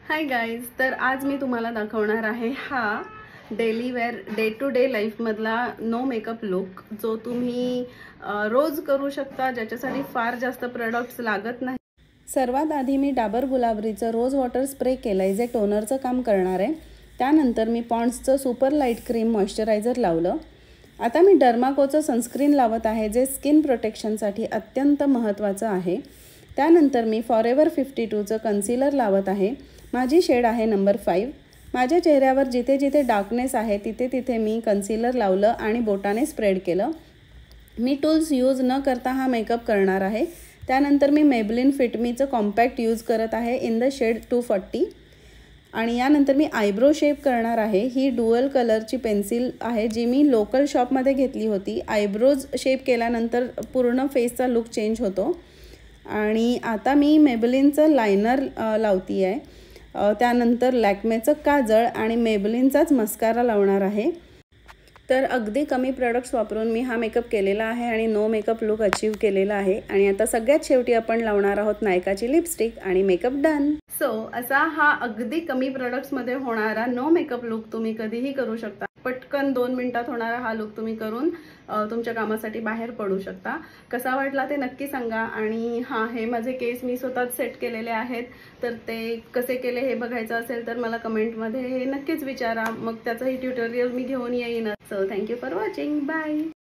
Hi guys, तर आज मी तुम्हाला दाखवणार आहे हा daily wear day to day लाईफमधला नो मेकअप लुक, जो तुम्ही रोज करू शकता, ज्याच्यासाठी फार जास्त प्रोडक्ट्स लागत नाही। सर्वात आधी मी डाबर गुलाबरीचं रोज वॉटर स्प्रे केलंय, जे टोनरचं काम करणार आहे। त्यानंतर मी पॉन्ड्सचं सुपर लाईट क्रीम मॉइश्चरायझर लावलं। आता मी डर्माकोचं सनस्क्रीन लावत आहे, जे स्किन प्रोटेक्शनसाठी अत्यंत महत्त्वाचं आहे। त्यानंतर मी फॉरेवर 52चं कन्सिलर लावत आहे। माझी शेड आहे नंबर 5। माझ्या चेहऱ्यावर जिथे जिथे डार्कनेस आहे तिथे तिथे मी कन्सिलर लावलं आणि बोटाने स्प्रेड केलं। मी टूल्स यूज न करता हा मेकअप करणार आहे। त्यानंतर मी मेबलिन फिटमीचं कॉम्पॅक्ट यूज करत आहे इन द शेड 240। आणि यानंतर मी आयब्रो शेप करणार आहे। ही डुअल कलरची पेन्सिल आहे, जी मी लोकल शॉपमध्ये घेतली होती। आयब्रोज शेप केल्यानंतर पूर्ण फेसचा लुक चेंज होतो। आणि आता मी मेबलिनचं लायनर लावती आहे। त्यानंतर लॅक्मेचं काजळ आणि मेबलिनचाच मस्कारा लावणार आहे। तर अगदी कमी प्रोडक्ट्स वापरून मी हा मेकअप केलेला आहे आणि नो मेकअप लुक अचीव केलेला आहे। आणि आता सगळ्यात शेवटी आपण लावणार आहोत नायकाची लिपस्टिक आणि मेकअप डन। सो असा हा अगदी कमी प्रोडक्ट्समध्ये होणारा नो मेकअप लुक तुम्ही कधीही करू शकता। पटकन 2 मिनिटात होणारा हा लुक तुम्ही करून तुमच्या कामासाठी बाहेर पडू शकता। कसा वाटला ते नक्की सांगा। आणि हे माझे केस मी स्वतःच सेट केलेले आहेत, तर ते कसे केले हे बघायचं असेल तर मला कमेंटमध्ये हे नक्कीच विचारा, मग त्याचंही ट्युटोरियल मी घेऊन येईन। So thank you for watching, bye.